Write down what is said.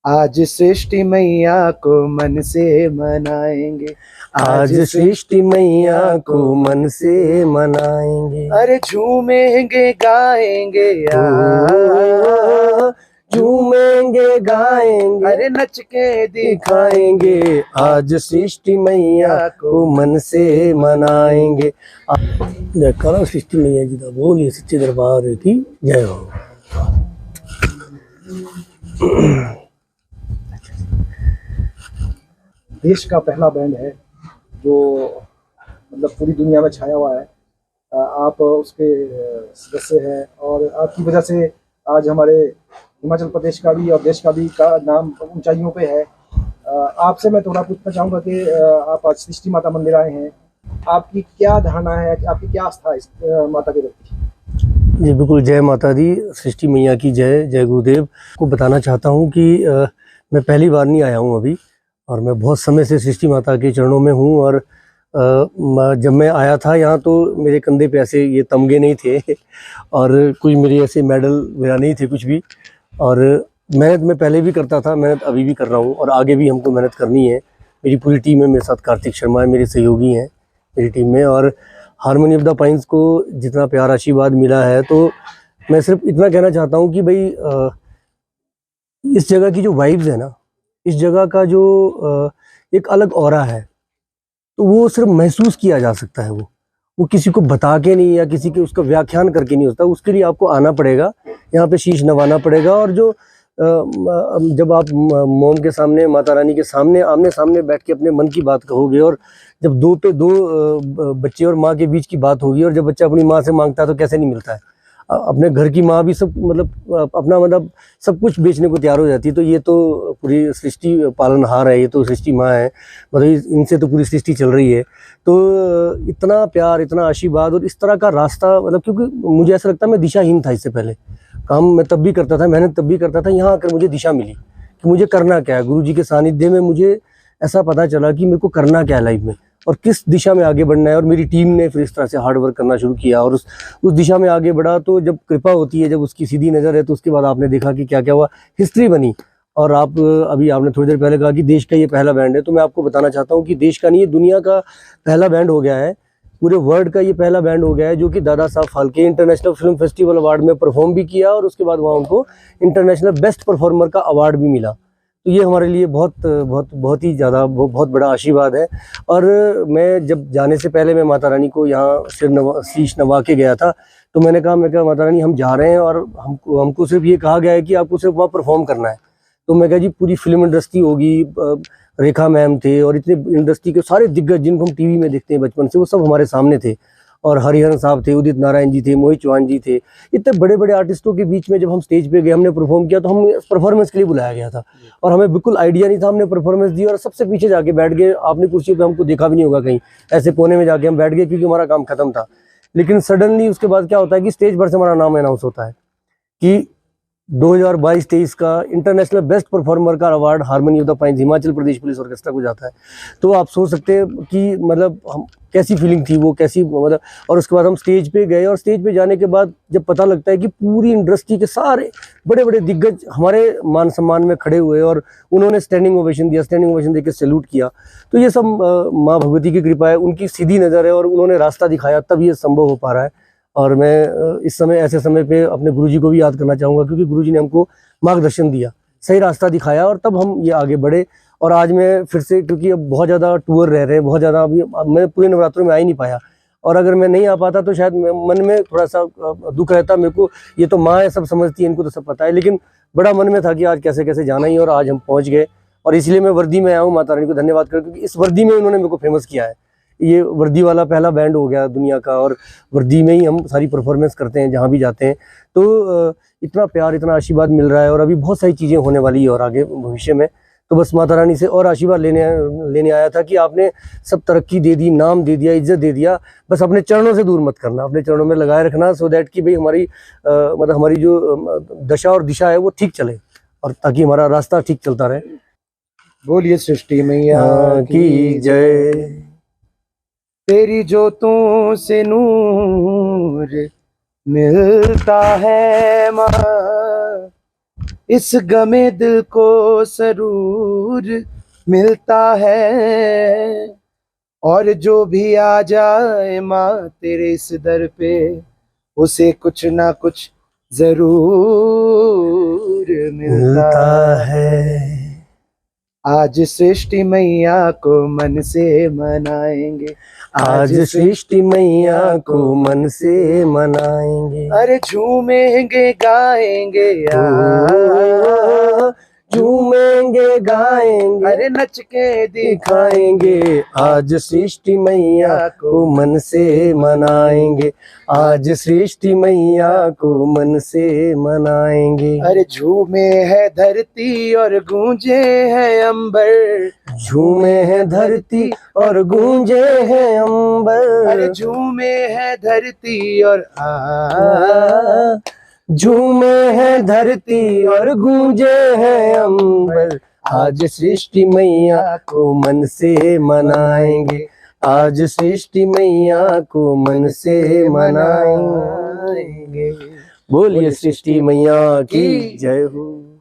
आज सृष्टि मैया को मन से मनाएंगे, आज सृष्टि मैया को मन से मनाएंगे। अरे झूमेंगे गाएंगे झूमेंगे गाएंगे, अरे नच के दिखाएंगे, आज सृष्टि मैया को मन से मनाएंगे। जयकारा सृष्टि मैया जी का बोलिए सच्चे दरबार की जय हो। देश का पहला बैंड है जो मतलब पूरी दुनिया में छाया हुआ है। आप उसके सदस्य हैं और आपकी वजह से आज हमारे हिमाचल प्रदेश का भी और देश का भी का नाम ऊंचाइयों पे है। आपसे मैं थोड़ा पूछना चाहूँगा कि आप आज सृष्टि माता मंदिर आए हैं, आपकी क्या धारणा है, आपकी क्या आस्था है इस माता के प्रति? जी बिल्कुल, जय माता दी, सृष्टि मैया की जय। जय गुरुदेव। को बताना चाहता हूँ कि मैं पहली बार नहीं आया हूँ अभी, और मैं बहुत समय से सृष्टि माता के चरणों में हूँ। और जब मैं आया था यहाँ तो मेरे कंधे पे ऐसे ये तमगे नहीं थे और कोई मेरे ऐसे मेडल वगैरह नहीं थे कुछ भी। और मेहनत मैं पहले भी करता था, मेहनत अभी भी कर रहा हूँ और आगे भी हमको मेहनत करनी है। मेरी पूरी टीम है, मेरे साथ कार्तिक शर्मा है, मेरे सहयोगी हैं मेरी टीम में। और हारमोनी ऑफ द पाइन्स को जितना प्यार आशीर्वाद मिला है, तो मैं सिर्फ इतना कहना चाहता हूँ कि भाई इस जगह की जो वाइब्स है ना, इस जगह का जो एक अलग ऑरा है, तो वो सिर्फ महसूस किया जा सकता है। वो किसी को बता के नहीं या किसी के उसका व्याख्यान करके नहीं होता। उसके लिए आपको आना पड़ेगा, यहाँ पे शीश नवाना पड़ेगा। और जो जब आप मोम के सामने, माता रानी के सामने आमने सामने बैठ के अपने मन की बात कहोगे, और जब दो पे दो बच्चे और माँ के बीच की बात होगी, और जब बच्चा अपनी माँ से मांगता है तो कैसे नहीं मिलता है। अपने घर की माँ भी सब मतलब अपना मतलब सब कुछ बेचने को तैयार हो जाती है। तो ये तो पूरी सृष्टि पालनहार है, ये तो सृष्टि माँ है, मतलब इनसे तो पूरी सृष्टि चल रही है। तो इतना प्यार, इतना आशीर्वाद और इस तरह का रास्ता, मतलब क्योंकि मुझे ऐसा लगता है मैं दिशाहीन था इससे पहले। काम मैं तब भी करता था, मेहनत तब भी करता था, यहाँ आकर मुझे दिशा मिली कि मुझे करना क्या है। गुरु जी के सानिध्य में मुझे ऐसा पता चला कि मेरे को करना क्या है लाइफ में और किस दिशा में आगे बढ़ना है। और मेरी टीम ने फिर इस तरह से हार्ड वर्क करना शुरू किया और उस दिशा में आगे बढ़ा। तो जब कृपा होती है, जब उसकी सीधी नज़र है, तो उसके बाद आपने देखा कि क्या क्या हुआ, हिस्ट्री बनी। और आप अभी आपने थोड़ी देर पहले कहा कि देश का ये पहला बैंड है, तो मैं आपको बताना चाहता हूँ कि देश का नहीं, ये दुनिया का पहला बैंड हो गया है। पूरे वर्ल्ड का ये पहला बैंड हो गया है जो कि Dada Saheb Phalke international film festival award में परफॉर्म भी किया, और उसके बाद वहाँ उनको इंटरनेशनल बेस्ट परफॉर्मर का अवार्ड भी मिला। तो ये हमारे लिए बहुत बहुत बहुत ही ज़्यादा बहुत बड़ा आशीर्वाद है। और मैं जब जाने से पहले मैं माता रानी को यहाँ शीश नवा के गया था। तो मैं कहा माता रानी हम जा रहे हैं और हमको सिर्फ ये कहा गया है कि आपको सिर्फ वहाँ परफॉर्म करना है। तो मैं कहा जी पूरी फिल्म इंडस्ट्री होगी, रेखा मैम थे और इतने इंडस्ट्री के सारे दिग्गज जिनको हम टीवी में देखते हैं बचपन से, वो सब हमारे सामने थे। और हरिहरन साहब थे, उदित नारायण जी थे, मोहित चौहान जी थे। इतने बड़े बड़े आर्टिस्टों के बीच में जब हम स्टेज पे गए, हमने परफॉर्म किया, तो हम परफॉर्मेंस के लिए बुलाया गया था और हमें बिल्कुल आइडिया नहीं था। हमने परफॉर्मेंस दी और सबसे पीछे जाके बैठ गए। आपने कुर्सी पे हमको देखा भी नहीं होगा, कहीं ऐसे कोने में जाके हम बैठ गए क्योंकि हमारा काम खत्म था। लेकिन सडनली उसके बाद क्या होता है कि स्टेज पर से हमारा नाम अनाउंस होता है कि 2022-23 का इंटरनेशनल बेस्ट परफॉर्मर का award harmony of the pines Himachal Pradesh police orchestra को जाता है। तो आप सोच सकते हैं कि मतलब हम कैसी फीलिंग थी वो, कैसी मतलब। और उसके बाद हम स्टेज पे गए और स्टेज पे जाने के बाद जब पता लगता है कि पूरी इंडस्ट्री के सारे बड़े बड़े दिग्गज हमारे मान सम्मान में खड़े हुए और उन्होंने स्टैंडिंग ओवेशन दिया, स्टैंडिंग ओवेशन देकर सैल्यूट किया। तो ये सब माँ भगवती की कृपा है, उनकी सीधी नज़र है और उन्होंने रास्ता दिखाया, तब ये संभव हो पा रहा है। और मैं इस समय ऐसे समय पे अपने गुरुजी को भी याद करना चाहूँगा, क्योंकि गुरुजी ने हमको मार्गदर्शन दिया, सही रास्ता दिखाया और तब हम ये आगे बढ़े। और आज मैं फिर से, क्योंकि अब बहुत ज़्यादा टूर रह रहे हैं, बहुत ज़्यादा अभी मैं पूरे नवरात्रों में आ ही नहीं पाया। और अगर मैं नहीं आ पाता तो शायद मन में थोड़ा सा दुख रहता मेरे को। ये तो माँ है, सब समझती है, इनको तो सब पता है, लेकिन बड़ा मन में था कि आज कैसे कैसे जाना ही। और आज हम पहुँच गए और इसलिए मैं वर्दी में आया हूँ माता रानी को धन्यवाद कर, क्योंकि इस वर्दी में उन्होंने मेरे को फेमस किया है। ये वर्दी वाला पहला बैंड हो गया दुनिया का और वर्दी में ही हम सारी परफॉर्मेंस करते हैं जहाँ भी जाते हैं। तो इतना प्यार, इतना आशीर्वाद मिल रहा है और अभी बहुत सारी चीज़ें होने वाली है और आगे भविष्य में। तो बस माता रानी से और आशीर्वाद लेने आया था कि आपने सब तरक्की दे दी, नाम दे दिया, इज्जत दे दिया, बस अपने चरणों से दूर मत करना, अपने चरणों में लगाए रखना, सो दैट कि भाई हमारी मतलब हमारी जो दशा और दिशा है वो ठीक चले और ताकि हमारा रास्ता ठीक चलता रहे। बोलिए सृष्टि मैया की जय। तेरी ज्योतों से नूर मिलता है माँ, इस गमे दिल को सरूर मिलता है। और जो भी आ जाए माँ तेरे इस दर पे, उसे कुछ ना कुछ जरूर मिलता है। आज सृष्टि मैया को मन से मनाएंगे, आज सृष्टि मैया को मन से मनाएंगे। अरे झूमेंगे गाएंगे झूमेंगे गाएंगे, अरे नच के दिखाएंगे। आज सृष्टि मैया को मन से मनाएंगे। आज सृष्टि मैया को मन से मनाएंगे। अरे झूमे है धरती और गूंजे है अंबर, झूमे है धरती और गूंजे है अंबर। अरे झूमे है धरती और झूमे है धरती और गूंजे है अंबर। आज सृष्टि मैया को मन से मनाएंगे। आज सृष्टि मैया को मन से मनाएंगे। बोलिए सृष्टि मैया की जय हो।